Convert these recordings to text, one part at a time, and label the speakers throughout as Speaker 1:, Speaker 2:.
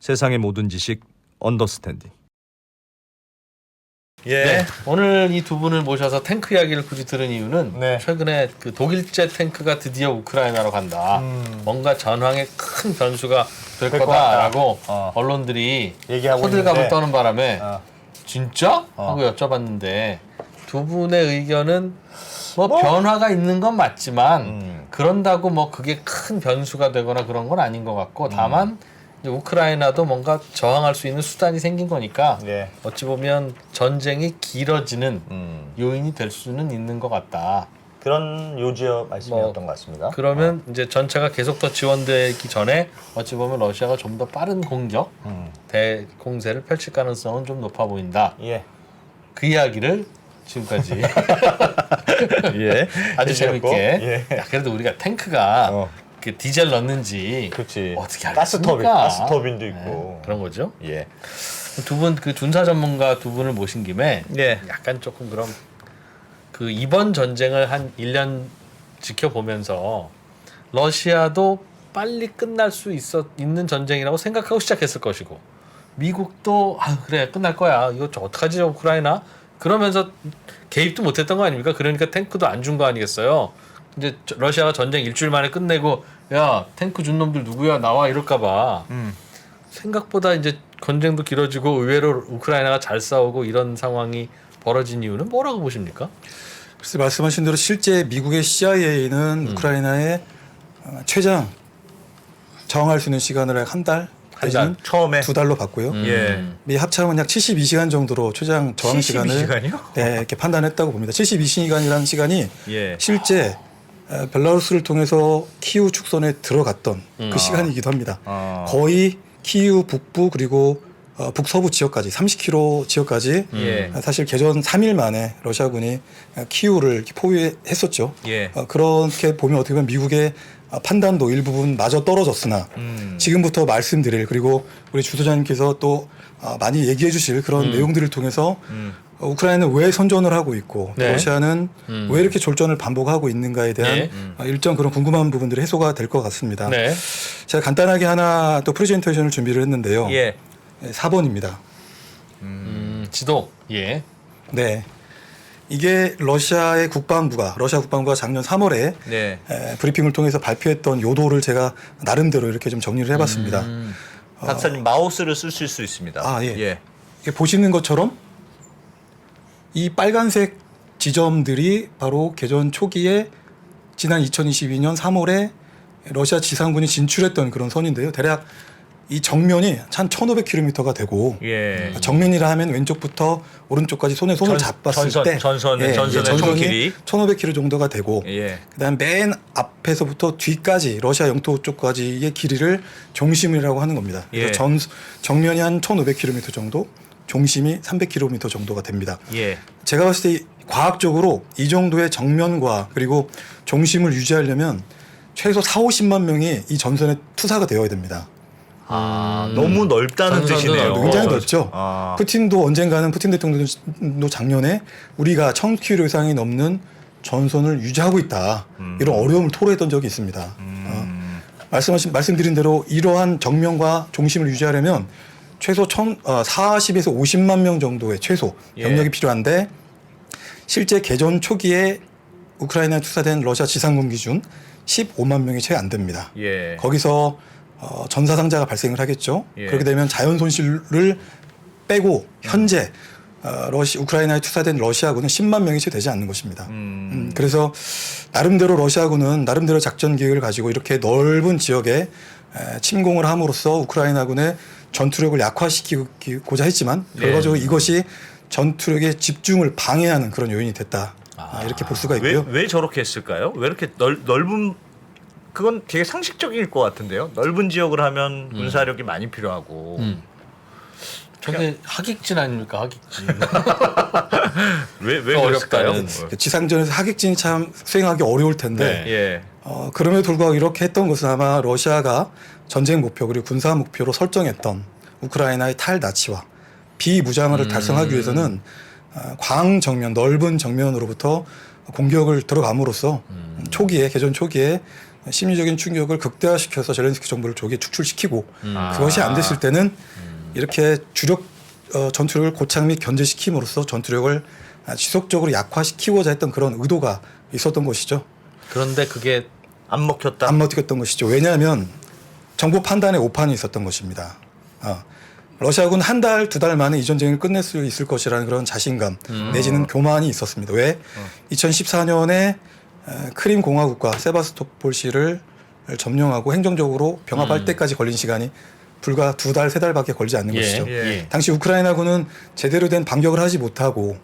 Speaker 1: 세상의 모든 지식 언더스탠딩.
Speaker 2: 예.
Speaker 3: 네, 오늘 이 두 분을 모셔서 탱크 이야기를 굳이 들은 이유는
Speaker 2: 네.
Speaker 3: 최근에 그 독일제 탱크가 드디어 우크라이나로 간다. 뭔가 전황에 큰 변수가 될
Speaker 2: 것
Speaker 3: 거다라고
Speaker 2: 같다.
Speaker 3: 언론들이
Speaker 2: 얘기하고
Speaker 3: 호들갑을
Speaker 2: 있는데.
Speaker 3: 떠는 바람에
Speaker 2: 어.
Speaker 3: 진짜? 하고 여쭤봤는데 두 분의 의견은 뭐 변화가 있는 건 맞지만 그런다고 뭐 그게 큰 변수가 되거나 그런 건 아닌 것 같고 다만 이제 우크라이나도 뭔가 저항할 수 있는 수단이 생긴 거니까
Speaker 2: 예.
Speaker 3: 어찌 보면 전쟁이 길어지는 요인이 될 수는 있는 것 같다.
Speaker 2: 그런 요지어 말씀이었던 것 같습니다.
Speaker 3: 그러면 이제 전차가 계속 더 지원되기 전에 어찌 보면 러시아가 좀 더 빠른 공격, 대공세를 펼칠 가능성은 좀 높아 보인다.
Speaker 2: 예.
Speaker 3: 그 이야기를 지금까지
Speaker 2: 예.
Speaker 3: 아주
Speaker 2: 해주셨고,
Speaker 3: 재밌게.
Speaker 2: 예.
Speaker 3: 야, 그래도 우리가 탱크가 그 디젤 넣는지
Speaker 2: 그렇지.
Speaker 3: 어떻게 알겠습니까?
Speaker 2: 가스터빈도 있고.
Speaker 3: 네, 그런 거죠.
Speaker 2: 예.
Speaker 3: 두 분 그 군사 전문가 두 분을 모신 김에
Speaker 2: 예.
Speaker 3: 약간 조금 그럼 그 이번 전쟁을 한 1년 지켜보면서 러시아도 빨리 끝날 수 있는 전쟁이라고 생각하고 시작했을 것이고 미국도 아 그래 끝날 거야 이거 어떡하지 우크라이나 그러면서 개입도 못했던 거 아닙니까? 그러니까 탱크도 안 준 거 아니겠어요? 이제 러시아가 전쟁 일주일 만에 끝내고 야 탱크 준 놈들 누구야 나와 이럴까봐 생각보다 이제 전쟁도 길어지고 의외로 우크라이나가 잘 싸우고 이런 상황이 벌어진 이유는 뭐라고 보십니까?
Speaker 4: 글쎄 말씀하신 대로 실제 미국의 CIA는 우크라이나의 최장 저항할 수 있는 시간을 한 달,
Speaker 2: 한 달, 처음에?
Speaker 4: 2달로 봤고요.
Speaker 2: 예.
Speaker 4: 미 합참은 약 72시간 정도로 최장 저항 시간을
Speaker 2: 72시간이요?
Speaker 4: 네, 이렇게 판단했다고 봅니다. 72시간이라는 시간이
Speaker 2: 예.
Speaker 4: 실제 벨라루스를 통해서 키우 축선에 들어갔던 그 시간이기도 합니다. 거의 키우 북부 그리고 북서부 지역까지 30km 지역까지
Speaker 2: 예.
Speaker 4: 사실 개전 3일 만에 러시아군이 키우를 포위했었죠.
Speaker 2: 예.
Speaker 4: 그렇게 보면 어떻게 보면 미국의 판단도 일부분 마저 떨어졌으나 지금부터 말씀드릴 그리고 우리 주소장님께서 또 많이 얘기해 주실 그런 내용들을 통해서 우크라이나는 왜 선전을 하고 있고
Speaker 3: 네.
Speaker 4: 러시아는 왜 이렇게 졸전을 반복하고 있는가에 대한
Speaker 3: 네.
Speaker 4: 일정 그런 궁금한 부분들이 해소가 될 것 같습니다.
Speaker 3: 네.
Speaker 4: 제가 간단하게 하나 또 프레젠테이션을 준비를 했는데요.
Speaker 2: 예.
Speaker 4: 4번입니다.
Speaker 3: 지도. 예.
Speaker 4: 네. 이게 러시아 국방부가 작년 3월에
Speaker 2: 네.
Speaker 4: 브리핑을 통해서 발표했던 요도를 제가 나름대로 이렇게 좀 정리를 해봤습니다.
Speaker 2: 박사님 마우스를 쓰실 수 있습니다.
Speaker 4: 아, 예. 이게 보시는 것처럼 이 빨간색 지점들이 바로 개전 초기에 지난 2022년 3월에 러시아 지상군이 진출했던 그런 선인데요. 대략 이 정면이 한 1,500km가 되고
Speaker 2: 예.
Speaker 4: 정면이라 하면 왼쪽부터 오른쪽까지 손을 잡았을 때
Speaker 2: 전선의 총길이
Speaker 4: 1,500km 정도가 되고
Speaker 2: 예.
Speaker 4: 그다음 맨 앞에서부터 뒤까지 러시아 영토 쪽까지의 길이를 종심이라고 하는 겁니다.
Speaker 2: 예.
Speaker 4: 그래서 정면이 한 1,500km 정도, 종심이 300km 정도가 됩니다.
Speaker 2: 예.
Speaker 4: 제가 봤을 때 과학적으로 이 정도의 정면과 그리고 종심을 유지하려면 최소 4,50만 명이 이 전선에 투사가 되어야 됩니다.
Speaker 2: 너무 넓다는
Speaker 3: 전선은
Speaker 2: 뜻이네요.
Speaker 4: 굉장히 넓죠. 푸틴 대통령도 작년에 우리가 1,000km 이상이 넘는 전선을 유지하고 있다. 이런 어려움을 토로했던 적이 있습니다. 말씀드린 대로 이러한 정면과 종심을 유지하려면 최소 40에서 50만 명 정도의 최소 병력이 필요한데 실제 개전 초기에 우크라이나에 투사된 러시아 지상군 기준 15만 명이 채 안 됩니다.
Speaker 2: 예.
Speaker 4: 거기서 전사상자가 발생을 하겠죠.
Speaker 2: 예.
Speaker 4: 그렇게 되면 자연 손실을 빼고 현재 우크라이나에 투사된 러시아군은 10만 명이 채 되지 않는 것입니다. 그래서 나름대로 러시아군은 나름대로 작전 계획을 가지고 이렇게 넓은 지역에 침공을 함으로써 우크라이나군의 전투력을 약화시키고자 했지만 결과적으로 이것이 전투력의 집중을 방해하는 그런 요인이 됐다. 이렇게 볼 수가 있고요.
Speaker 2: 왜 저렇게 했을까요? 왜 이렇게 넓은 그건 되게 상식적일 것 같은데요. 넓은 지역을 하면 군사력이 많이 필요하고.
Speaker 3: 저게 하객진 아닙니까 하객진.
Speaker 2: 왜 그랬을까요?
Speaker 3: 어렵다는.
Speaker 4: 지상전에서 하객진이 참 수행하기 어려울 텐데
Speaker 3: 네.
Speaker 2: 예.
Speaker 4: 그럼에도 불구하고 이렇게 했던 것은 아마 러시아가 전쟁 목표 그리고 군사 목표로 설정했던 우크라이나의 탈나치와 비무장화를 달성하기 위해서는 광정면 넓은 정면으로부터 공격을 들어감으로써 개전 초기에 심리적인 충격을 극대화시켜서 젤렌스키 정부를 조기에 축출시키고 그것이 안 됐을 때는 이렇게 주력 전투력을 고착 및 견제시킴으로써 전투력을 지속적으로 약화시키고자 했던 그런 의도가 있었던 것이죠.
Speaker 3: 그런데 그게
Speaker 2: 안 먹혔다.
Speaker 4: 안 먹혔던 것이죠. 왜냐하면 정부 판단에 오판이 있었던 것입니다. 러시아군 한 달, 두 달 만에 이 전쟁을 끝낼 수 있을 것이라는 그런 자신감 내지는 교만이 있었습니다. 왜? 2014년에 크림 공화국과 세바스토폴시를 점령하고 행정적으로 병합할 때까지 걸린 시간이 불과 두 달, 세 달밖에 걸지 않는 것이죠.
Speaker 3: 예.
Speaker 4: 당시 우크라이나군은 제대로 된 반격을 하지 못하고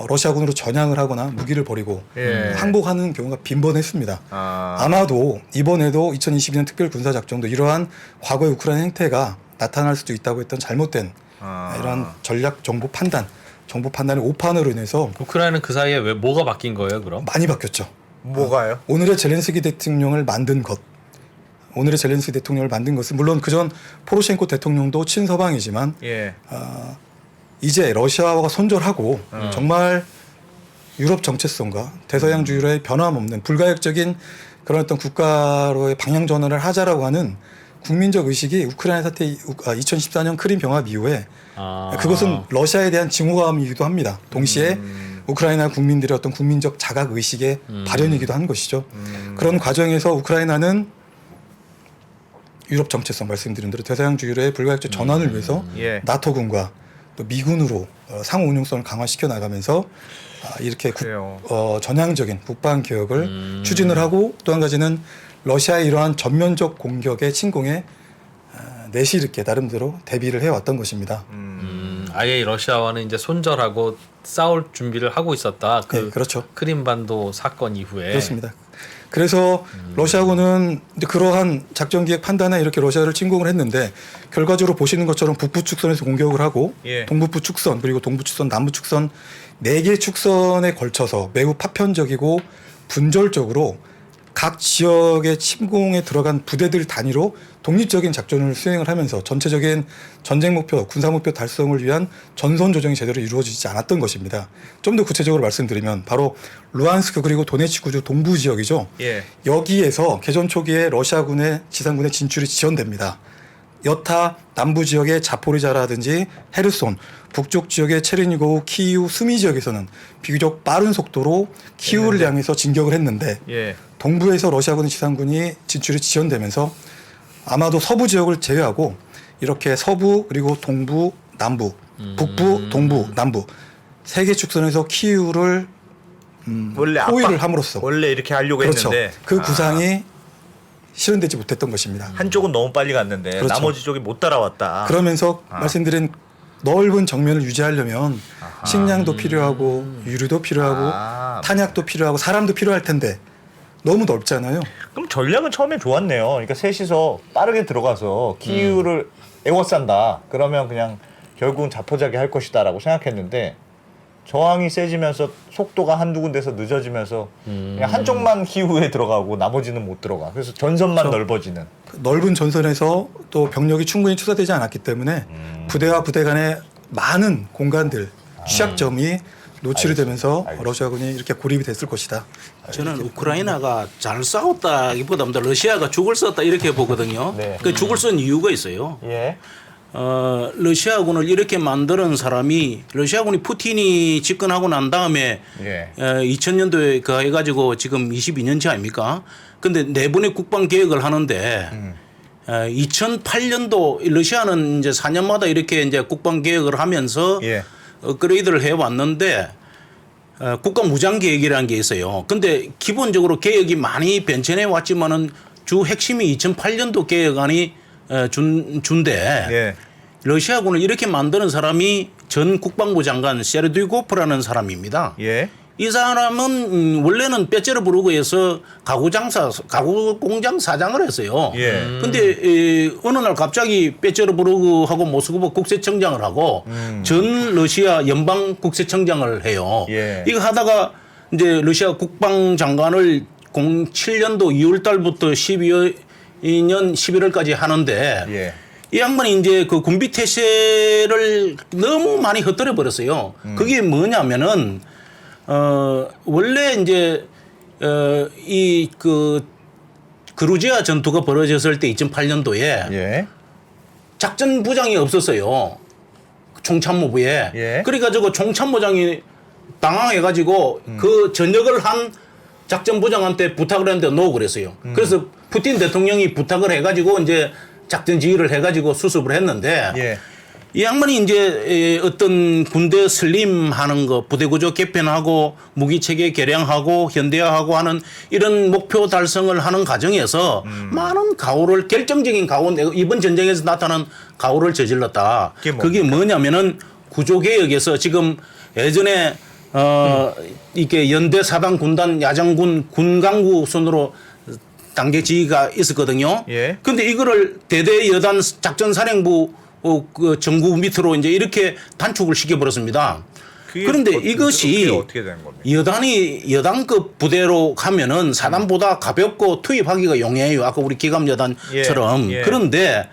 Speaker 4: 러시아군으로 전향을 하거나 무기를 버리고
Speaker 2: 예.
Speaker 4: 항복하는 경우가 빈번했습니다. 아마도 이번에도 2022년 특별 군사작전도 이러한 과거의 우크라이나 행태가 나타날 수도 있다고 했던 잘못된 이러한 전략 정보 판단의 오판으로 인해서
Speaker 3: 우크라이나는 그 사이에 왜 뭐가 바뀐 거예요, 그럼?
Speaker 4: 많이 바뀌었죠.
Speaker 2: 뭐가요?
Speaker 4: 오늘의 젤렌스키 대통령을 만든 것은 물론 그전 포로셴코 대통령도 친서방이지만
Speaker 2: 예.
Speaker 4: 이제 러시아와 손절하고 정말 유럽 정체성과 대서양주의로의 변함없는 불가역적인 그런 어떤 국가로의 방향 전환을 하자라고 하는 국민적 의식이 우크라이나 사태 2014년 크림 병합 이후에 그것은 러시아에 대한 징후감이기도 합니다. 동시에 우크라이나 국민들의 어떤 국민적 자각 의식의 발현이기도 한 것이죠. 그런 과정에서 우크라이나는 유럽 정체성 말씀드린 대로 대서양주의로의 불가역적 전환을 위해서
Speaker 2: 예.
Speaker 4: 나토군과 또 미군으로 상호 운용성을 강화시켜 나가면서 이렇게 전향적인 국방 개혁을 추진을 하고 또 한 가지는 러시아의 이러한 전면적 공격의 침공에 내실 있게 나름대로 대비를 해왔던 것입니다.
Speaker 3: 아예 러시아와는 이제 손절하고 싸울 준비를 하고 있었다.
Speaker 4: 네, 그렇죠.
Speaker 3: 크림반도 사건 이후에.
Speaker 4: 그렇습니다. 그래서 러시아군은 이제 그러한 작전 기획 판단에 이렇게 러시아를 침공을 했는데 결과적으로 보시는 것처럼 북부 축선에서 공격을 하고
Speaker 2: 예.
Speaker 4: 동북부 축선 그리고 동부 축선, 남부 축선 4개 축선에 걸쳐서 매우 파편적이고 분절적으로 각 지역의 침공에 들어간 부대들 단위로 독립적인 작전을 수행을 하면서 전체적인 전쟁 목표, 군사 목표 달성을 위한 전선 조정이 제대로 이루어지지 않았던 것입니다. 좀 더 구체적으로 말씀드리면 바로 루안스크 그리고 도네츠크주 동부 지역이죠.
Speaker 2: 예.
Speaker 4: 여기에서 개전 초기에 러시아군의 지상군의 진출이 지연됩니다. 여타 남부 지역의 자포리자라든지 헤르손, 북쪽 지역의 체르니고우, 키이우, 수미 지역에서는 비교적 빠른 속도로 키이우를 향해서 진격을 했는데
Speaker 2: 예.
Speaker 4: 동부에서 러시아군의 지상군이 진출이 지연되면서 아마도 서부 지역을 제외하고 이렇게 서부 그리고 동부, 남부, 북부, 동부, 남부 3개 축선에서 키이우를
Speaker 2: 원래
Speaker 4: 포위를 함으로써
Speaker 2: 원래 이렇게 하려고
Speaker 4: 그렇죠.
Speaker 2: 했는데
Speaker 4: 그 구상이 실현되지 못했던 것입니다.
Speaker 2: 한쪽은 너무 빨리 갔는데
Speaker 4: 그렇죠.
Speaker 2: 나머지 쪽이 못 따라왔다.
Speaker 4: 그러면서 말씀드린 넓은 정면을 유지하려면 식량도 필요하고 유류도 필요하고 탄약도 필요하고 사람도 필요할 텐데 너무 넓잖아요.
Speaker 2: 그럼 전략은 처음에 좋았네요. 그러니까 셋이서 빠르게 들어가서 키이우를 에워싼다. 그러면 그냥 결국은 자포자기 할 것이다라고 생각했는데 저항이 세지면서 속도가 한두 군데서 늦어지면서 그냥 한쪽만 키이우에 들어가고 나머지는 못 들어가. 그래서 전선만
Speaker 4: 그렇죠.
Speaker 2: 넓어지는.
Speaker 4: 넓은 전선에서 또 병력이 충분히 투사되지 않았기 때문에 부대와 부대 간의 많은 공간들, 취약점이 노출이 되면서 러시아군이 이렇게 고립이 됐을 것이다.
Speaker 5: 저는 우크라이나가 잘 싸웠다기보다는 러시아가 죽을 썼다 이렇게 보거든요.
Speaker 2: 네.
Speaker 5: 그 죽을 쓴 이유가 있어요.
Speaker 2: 예.
Speaker 5: 러시아군을 이렇게 만드는 사람이 러시아군이 푸틴이 집권하고 난 다음에
Speaker 2: 예.
Speaker 5: 2000년도에 그 해가지고 지금 22년째 아닙니까? 근데 4번의 국방 개혁을 하는데 2008년도 러시아는 이제 4년마다 이렇게 이제 국방 개혁을 하면서
Speaker 2: 예.
Speaker 5: 업그레이드를 해 왔는데 국가 무장 계획이라는 게 있어요. 근데 기본적으로 계획이 많이 변천해 왔지만은 주 핵심이 2008년도 계획안이 준데
Speaker 2: 예.
Speaker 5: 러시아군을 이렇게 만드는 사람이 전 국방부 장관 세르두이고프라는 사람입니다.
Speaker 2: 예.
Speaker 5: 이 사람은 원래는 뼈째로 부르고 해서 가구 공장 사장을 했어요.
Speaker 2: 예.
Speaker 5: 근데 어느 날 갑자기 뼈째로 부르고 하고 모스크바 국세청장을 하고 전 러시아 연방 국세청장을 해요.
Speaker 2: 예.
Speaker 5: 이거 하다가 이제 러시아 국방장관을 07년도 2월 달부터 12년 11월까지 하는데
Speaker 2: 예.
Speaker 5: 이 양반이 이제 그 군비 태세를 너무 많이 헛들여 버렸어요. 그게 뭐냐면은 원래 이제 이 그 그루지아 전투가 벌어졌을 때 2008년도에
Speaker 2: 예.
Speaker 5: 작전 부장이 없었어요. 총참모부에.
Speaker 2: 예.
Speaker 5: 그래가지고 총참모장이 당황해가지고 그 전역을 한 작전 부장한테 부탁을 했는데 노 그랬어요. 그래서 푸틴 대통령이 부탁을 해가지고 이제 작전 지휘를 해가지고 수습을 했는데
Speaker 2: 예.
Speaker 5: 이 양반이 이제 어떤 군대 슬림하는 거, 부대 구조 개편하고 무기 체계 개량하고 현대화하고 하는 이런 목표 달성을 하는 과정에서 많은 가오를 결정적인 가오, 이번 전쟁에서 나타난 가오를 저질렀다. 그게 뭐냐면은 구조 개혁에서 지금 예전에 이게 연대 사단 군단 야장군 군강구 순으로 단계 지휘가 있었거든요.
Speaker 2: 예.
Speaker 5: 근데 이거를 대대 여단 작전사령부 그 정부 밑으로 이제 이렇게 단축을 시켜버렸습니다. 그런데 이것이
Speaker 2: 어떻게 되는 겁니까?
Speaker 5: 여단이 여단급 부대로 가면은 사단보다 가볍고 투입하기가 용이해요. 아까 우리 기갑 여단처럼.
Speaker 2: 예, 예.
Speaker 5: 그런데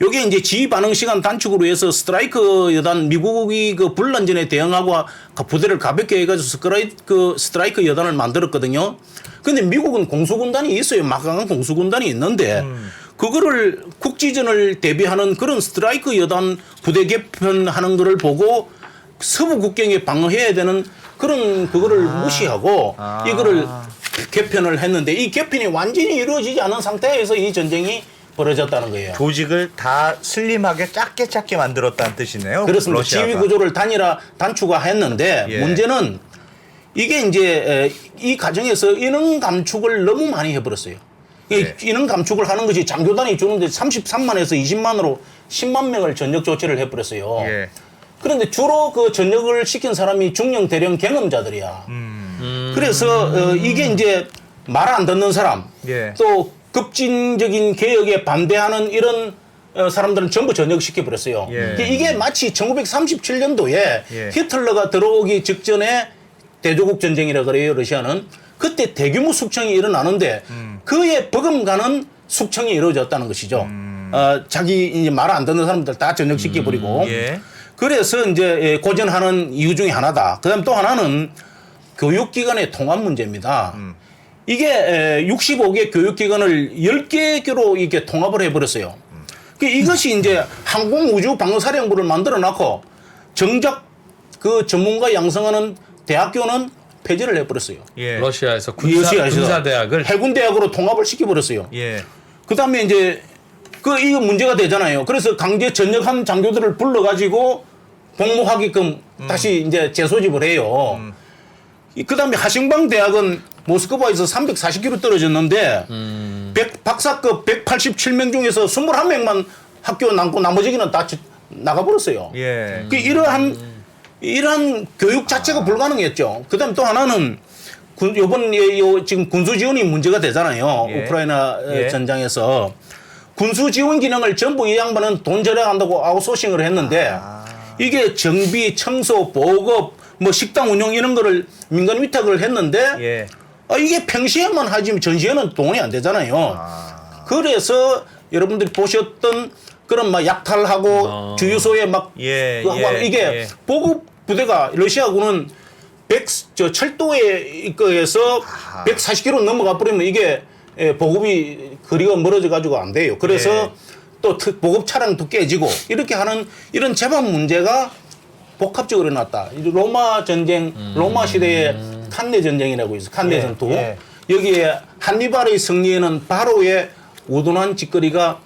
Speaker 5: 요게 이제 지휘 반응 시간 단축으로 해서 스트라이크 여단 미국이 그 불난전에 대응하고 부대를 가볍게 해가지고 스트라이크 여단을 만들었거든요. 근데 미국은 공수군단이 있어요. 막강한 공수군단이 있는데 그거를 국지전을 대비하는 그런 스트라이크 여단 부대 개편하는 거를 보고 서부 국경에 방어해야 되는 그런 그거를 무시하고 이거를 개편을 했는데 이 개편이 완전히 이루어지지 않은 상태에서 이 전쟁이 벌어졌다는 거예요.
Speaker 2: 조직을 다 슬림하게 작게 만들었다는 뜻이네요.
Speaker 5: 그렇습니다.
Speaker 2: 러시아가.
Speaker 5: 지휘 구조를 단축화했는데
Speaker 2: 예.
Speaker 5: 문제는 이게 이제 이 과정에서 인원 감축을 너무 많이 해버렸어요.
Speaker 2: 예.
Speaker 5: 인원 감축을 하는 것이 장교단이 주는데 33만에서 20만으로 10만 명을 전역 조치를 해버렸어요.
Speaker 2: 예.
Speaker 5: 그런데 주로 그 전역을 시킨 사람이 중령, 대령 경험자들이야. 그래서 이게 이제 말 안 듣는 사람,
Speaker 2: 예.
Speaker 5: 또 급진적인 개혁에 반대하는 이런 사람들은 전부 전역시켜버렸어요.
Speaker 2: 예.
Speaker 5: 이게 마치 1937년도에
Speaker 2: 예.
Speaker 5: 히틀러가 들어오기 직전에 대조국 전쟁이라 그래요, 러시아는. 그때 대규모 숙청이 일어나는데 그에 버금가는 숙청이 이루어졌다는 것이죠. 자기 이제 말 안 듣는 사람들 다 전역시켜버리고.
Speaker 2: 예.
Speaker 5: 그래서 이제 고전하는 이유 중에 하나다. 그 다음 또 하나는 교육기관의 통합 문제입니다. 이게 65개 교육기관을 10개로 이렇게 통합을 해버렸어요. 이것이 이제 항공우주방어사령부를 만들어 놓고 정작 그 전문가 양성하는 대학교는 폐지를 해버렸어요.
Speaker 2: 예.
Speaker 3: 러시아에서
Speaker 5: 러시아에서
Speaker 3: 군사대학을
Speaker 5: 해군대학으로 통합을 시켜버렸어요.
Speaker 2: 예.
Speaker 5: 그 다음에 이제 이거 문제가 되잖아요. 그래서 강제 전역한 장교들을 불러가지고 복무하게끔 다시 이제 재소집을 해요. 그 다음에 하싱방 대학은 모스크바에서 340km 떨어졌는데 박사급 187명 중에서 21명만 학교 남고 나머지는 다 나가버렸어요.
Speaker 2: 예.
Speaker 5: 이러한 교육 자체가 불가능했죠. 그 다음에 또 하나는 지금 군수 지원이 문제가 되잖아요.
Speaker 2: 예.
Speaker 5: 우크라이나
Speaker 2: 예.
Speaker 5: 전장에서. 군수 지원 기능을 전부 이 양반은 돈 절약한다고 아웃소싱을 했는데 이게 정비, 청소, 보급, 뭐 식당 운영 이런 거를 민간 위탁을 했는데
Speaker 2: 예.
Speaker 5: 이게 평시에만 하지 전시에는 돈이 안 되잖아요. 그래서 여러분들이 보셨던 그런 막 약탈하고 주유소에 막
Speaker 2: 예,
Speaker 5: 그거 하고
Speaker 2: 예,
Speaker 5: 이게
Speaker 2: 예.
Speaker 5: 보급 부대가 러시아군은 철도에 이거에서 140km 넘어가 버리면 이게 보급이 거리가 멀어져 가지고 안 돼요. 그래서
Speaker 2: 예.
Speaker 5: 또 보급 차량도 깨지고 이렇게 하는 이런 재반 문제가 복합적으로 일어났다. 로마 전쟁, 로마 시대의 칸네 전쟁이라고 있어. 칸네
Speaker 2: 예,
Speaker 5: 전투.
Speaker 2: 예.
Speaker 5: 여기에 한니발의 승리에는 바로의 우둔한 짓거리가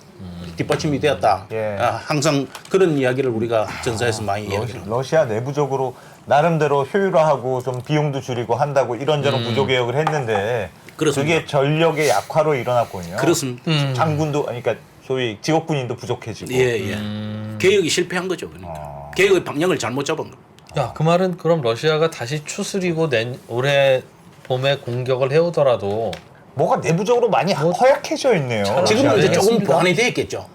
Speaker 5: 뒷받침이 되었다.
Speaker 2: 예.
Speaker 5: 항상 그런 이야기를 우리가 전사에서 많이 이야기를 합니다.
Speaker 2: 러시아 내부적으로 나름대로 효율화하고 좀 비용도 줄이고 한다고 이런저런 구조 개혁을 했는데
Speaker 5: 그렇습니다.
Speaker 2: 그게 전력의 약화로 일어났군요.
Speaker 5: 그렇습니다.
Speaker 2: 장군도 그러니까 소위 직업군인도 부족해지고.
Speaker 5: 예. 개혁이 실패한 거죠. 그러니까. 개혁의 방향을 잘못 잡은 거.
Speaker 3: 야, 그 말은 그럼 러시아가 다시 추스리고 올해 봄에 공격을 해오더라도
Speaker 2: 뭐가 내부적으로 많이 허약해져 있네요.
Speaker 5: 지금은 이제
Speaker 3: 네,
Speaker 5: 조금
Speaker 3: 했습니다.
Speaker 5: 보완이 되어 있겠죠.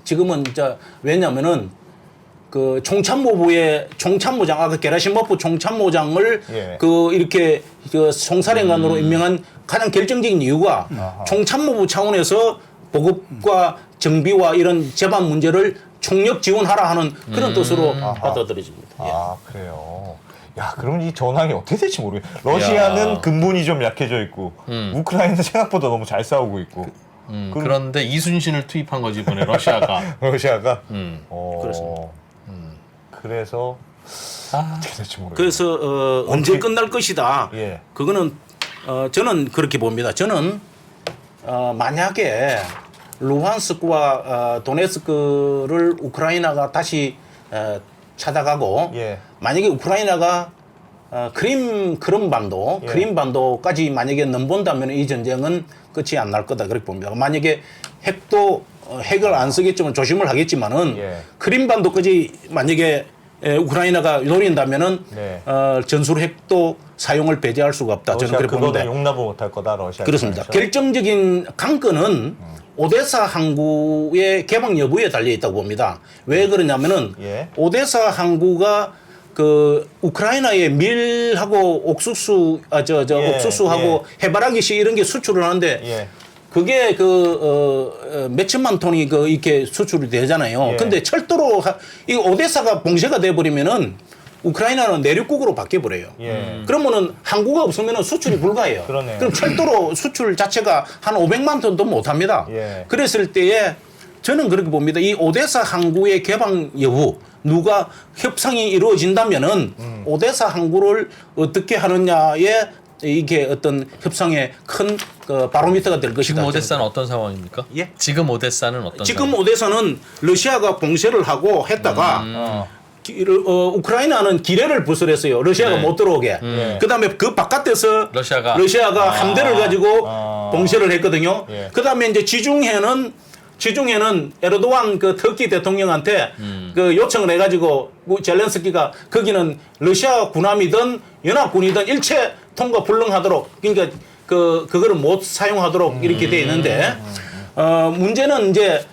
Speaker 5: 지금은 이제 왜냐면은 그 총참모부의 총참모장 아까 게라시모프 총참모장을
Speaker 2: 예.
Speaker 5: 그 이렇게 그 총사령관으로 임명한 가장 결정적인 이유가 총참모부 차원에서 보급과 정비와 이런 재반 문제를 총력 지원하라 하는 그런 뜻으로 받아들여집니다. 예.
Speaker 2: 아 그래요. 야, 그럼 이 전황이 어떻게 될지 모르겠네. 러시아는
Speaker 3: 야.
Speaker 2: 근본이 좀 약해져 있고, 우크라이나는 생각보다 너무 잘 싸우고 있고.
Speaker 3: 그런데 이순신을 투입한 거지 이번에 러시아가.
Speaker 2: 러시아가.
Speaker 5: 그렇습니다.
Speaker 2: 그래서
Speaker 3: 아,
Speaker 2: 어떻게 될지 모르겠네.
Speaker 5: 그래서 언제 끝날 것이다.
Speaker 2: 예.
Speaker 5: 그거는 저는 그렇게 봅니다. 저는 만약에 루한스크와 도네츠크를 우크라이나가 다시 찾아가고
Speaker 2: 예.
Speaker 5: 만약에 우크라이나가 크림반도,
Speaker 2: 예.
Speaker 5: 크림반도까지 만약에 넘본다면 이 전쟁은 끝이 안 날 거다 그렇게 봅니다. 만약에 핵을 안 쓰겠지만 조심을 하겠지만은
Speaker 2: 예.
Speaker 5: 크림반도까지 만약에 우크라이나가 노린다면은
Speaker 2: 네.
Speaker 5: 전술 핵도 사용을 배제할 수가 없다. 저는
Speaker 2: 러시아
Speaker 5: 그렇게
Speaker 2: 그거는
Speaker 5: 보는데
Speaker 2: 용납을 못할 거다. 러시아.
Speaker 5: 그렇습니다.
Speaker 2: 입장에서.
Speaker 5: 결정적인 관건은 오데사 항구의 개방 여부에 달려 있다고 봅니다. 왜 그러냐면은
Speaker 2: 예.
Speaker 5: 오데사 항구가 그 우크라이나의 밀하고 옥수수
Speaker 2: 예,
Speaker 5: 옥수수하고 해바라기씨 이런 게 수출을 하는데
Speaker 2: 예.
Speaker 5: 그게 몇천만 톤이 이렇게 수출이 되잖아요.
Speaker 2: 예.
Speaker 5: 근데 철도로 이 오데사가 봉쇄가 돼 버리면은 우크라이나는 내륙국으로 바뀌어 버려요.
Speaker 2: 예.
Speaker 5: 그러면은 항구가 없으면은 수출이 불가해요.
Speaker 2: 그러네요.
Speaker 5: 그럼 철도로 수출 자체가 한 500만 톤도 못 합니다.
Speaker 2: 예.
Speaker 5: 그랬을 때에 저는 그렇게 봅니다. 이 오데사 항구의 개방 여부, 누가 협상이 이루어진다면은 오데사 항구를 어떻게 하느냐에 이게 어떤 협상의 큰 바로미터가 될 것이다.
Speaker 3: 지금 오데사는 어떤 상황입니까?
Speaker 5: 예?
Speaker 3: 지금 오데사는 어떤
Speaker 5: 지금
Speaker 3: 상황?
Speaker 5: 오데사는 러시아가 봉쇄를 하고 했다가 우크라이나는 기뢰를 부설했어요. 러시아가
Speaker 3: 네.
Speaker 5: 못 들어오게. 그다음에 그 바깥에서
Speaker 3: 러시아가
Speaker 5: 함대를 가지고
Speaker 2: 아.
Speaker 5: 봉쇄를 했거든요.
Speaker 2: 예.
Speaker 5: 그다음에 이제 지중해는 에르도안 그 터키 대통령한테 그 요청을 해가지고 젤렌스키가 거기는 러시아 군함이든 연합군이든 일체 통과 불능하도록 그러니까 그거를 못 사용하도록 이렇게 돼 있는데 문제는 이제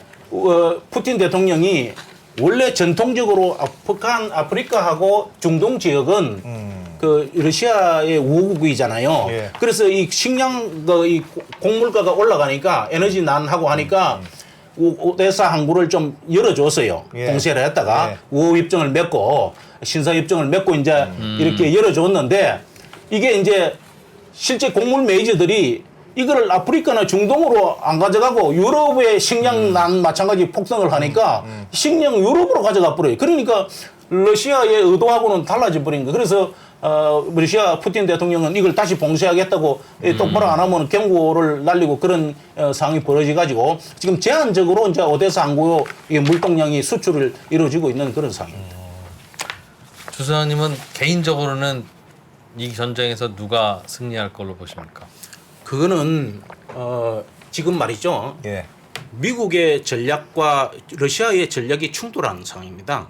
Speaker 5: 푸틴 대통령이 원래 전통적으로 아프리카하고 중동 지역은 그 러시아의 우호국이잖아요.
Speaker 2: 예.
Speaker 5: 그래서 이 식량 이 곡물가가 올라가니까 에너지 난하고 하니까 오데사 항구를 좀 열어줬어요.
Speaker 2: 예.
Speaker 5: 봉쇄를 했다가
Speaker 2: 예.
Speaker 5: 우호 입증을 맺고 신사 입증을 맺고 이제 이렇게 열어줬는데 이게 이제 실제 곡물 메이저들이 이거를 아프리카나 중동으로 안 가져가고 유럽의 식량난 마찬가지 폭등을 하니까 식량 유럽으로 가져가 버려요. 그러니까 러시아의 의도하고는 달라져 버린 거예요. 그래서 러시아 푸틴 대통령은 이걸 다시 봉쇄하겠다고 똑바로 안 하면 경고를 날리고 그런 상황이 벌어져 가지고 지금 제한적으로 이제 오데사 항구 물동량이 수출을 이루어지고 있는 그런 상황입니다.
Speaker 3: 주사님은 개인적으로는 이 전쟁에서 누가 승리할 걸로 보십니까?
Speaker 5: 그거는 지금 말이죠.
Speaker 2: 예.
Speaker 5: 미국의 전략과 러시아의 전략이 충돌하는 상황입니다.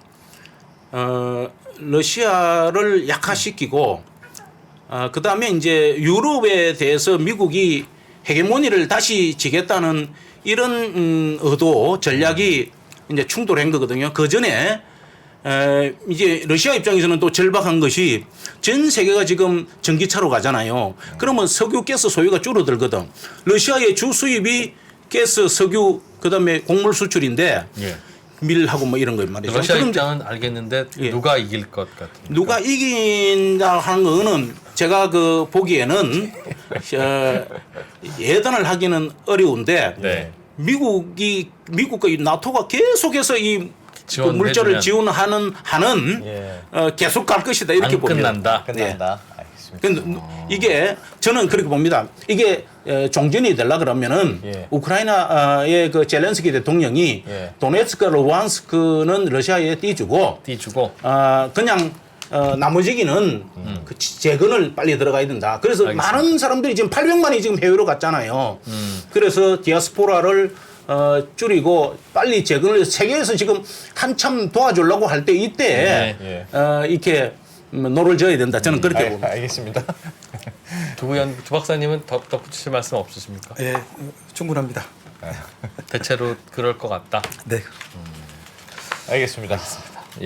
Speaker 5: 러시아를 약화시키고 그 다음에 이제 유럽에 대해서 미국이 헤게모니를 다시 지겠다는 이런 의도 전략이 이제 충돌한 거거든요. 그 전에 이제 러시아 입장에서는 또 절박한 것이 전 세계가 지금 전기차로 가잖아요. 그러면 석유, 가스 소유가 줄어들거든. 러시아의 주 수입이 가스, 석유, 그다음에 곡물 수출인데
Speaker 3: 예.
Speaker 5: 밀하고 뭐 이런 거 말이죠.
Speaker 3: 러시아
Speaker 5: 그런데
Speaker 3: 입장은 알겠는데
Speaker 5: 예.
Speaker 3: 누가 이길 것 같습니까?
Speaker 5: 누가 이긴다 하는 거는 제가 보기에는 예단을 하기는 어려운데
Speaker 3: 네.
Speaker 5: 미국과 이 나토가 계속해서 이
Speaker 3: 지원해주면.
Speaker 5: 물자를 지원하는
Speaker 2: 예.
Speaker 5: 계속 갈 것이다 이렇게
Speaker 3: 안
Speaker 5: 봅니다.
Speaker 3: 끝난다.
Speaker 2: 끝난다. 알겠습니다.
Speaker 5: 근데 이게 저는 그렇게 봅니다. 이게 종전이 되려 그러면은
Speaker 2: 예.
Speaker 5: 우크라이나의 그 젤렌스키 대통령이
Speaker 2: 예.
Speaker 5: 도네츠크, 루한스크는 러시아에 띄주고
Speaker 3: 띄주고
Speaker 5: 그냥 나머지기는 그 재건을 빨리 들어가야 된다. 그래서
Speaker 3: 알겠습니다.
Speaker 5: 많은 사람들이 지금 800만이 지금 해외로 갔잖아요. 그래서 디아스포라를 줄이고 빨리 재건을 세계에서 지금 한참 도와주려고 할 때 이때
Speaker 3: 네.
Speaker 5: 이렇게 노를 져야 된다. 저는 그렇게 봅니다.
Speaker 2: 알겠습니다.
Speaker 3: 두 박사님은 덧붙이실 말씀 없으십니까?
Speaker 4: 예, 충분합니다.
Speaker 3: 대체로 그럴 것 같다.
Speaker 4: 네.
Speaker 2: 알겠습니다.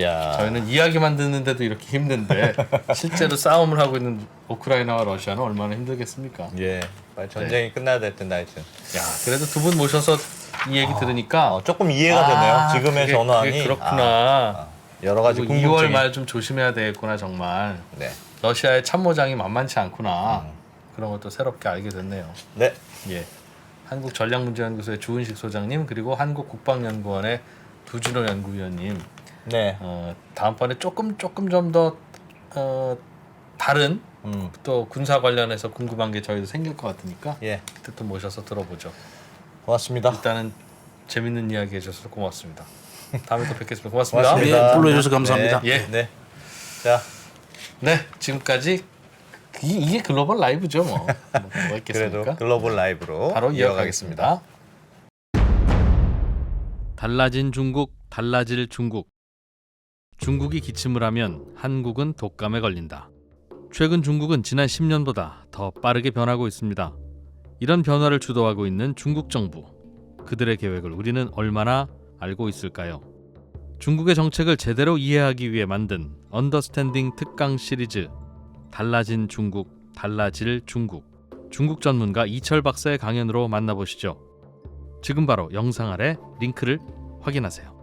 Speaker 2: 야.
Speaker 3: 저희는 이야기만 듣는데도 이렇게 힘든데 실제로 싸움을 하고 있는 우크라이나와 러시아는 얼마나 힘들겠습니까?
Speaker 2: 예. 빨리 전쟁이 끝나야 될 텐데 하여튼.
Speaker 3: 야, 그래도 두 분 모셔서 이 얘기 들으니까
Speaker 2: 조금 이해가 되네요. 지금의
Speaker 3: 그게
Speaker 2: 전황이.
Speaker 3: 그렇구나.
Speaker 2: 여러 가지
Speaker 3: 그리고
Speaker 2: 궁금증이
Speaker 3: 2월 말 좀 조심해야 되겠구나 정말.
Speaker 2: 네.
Speaker 3: 러시아의 참모장이 만만치 않구나. 그런 것도 새롭게 알게 됐네요.
Speaker 2: 네.
Speaker 3: 예. 한국전략문제연구소의 주은식 소장님 그리고 한국국방연구원의 두준호 연구위원님.
Speaker 2: 네.
Speaker 3: 다음번에 조금 좀 더 다른 또 군사 관련해서 궁금한 게 저희도 생길 것 같으니까
Speaker 2: 예.
Speaker 3: 그때 또 모셔서 들어보죠.
Speaker 2: 고맙습니다.
Speaker 3: 일단은 재밌는 이야기 해주셔서 고맙습니다. 다음에 또 뵙겠습니다. 고맙습니다.
Speaker 2: 고맙습니다.
Speaker 5: 네, 불러주셔서 감사합니다.
Speaker 2: 네.
Speaker 3: 예.
Speaker 2: 네. 자,
Speaker 3: 네, 지금까지 이게 글로벌 라이브죠, 뭐. 뭐가 있겠습니까?
Speaker 2: 그래도 글로벌 라이브로
Speaker 3: 바로 이어가겠습니다.
Speaker 6: 달라진 중국, 달라질 중국. 중국이 기침을 하면 한국은 독감에 걸린다. 최근 중국은 지난 10년보다 더 빠르게 변하고 있습니다. 이런 변화를 주도하고 있는 중국 정부. 그들의 계획을 우리는 얼마나 알고 있을까요? 중국의 정책을 제대로 이해하기 위해 만든 언더스탠딩 특강 시리즈 달라진 중국, 달라질 중국. 중국 전문가 이철 박사의 강연으로 만나보시죠. 지금 바로 영상 아래 링크를 확인하세요.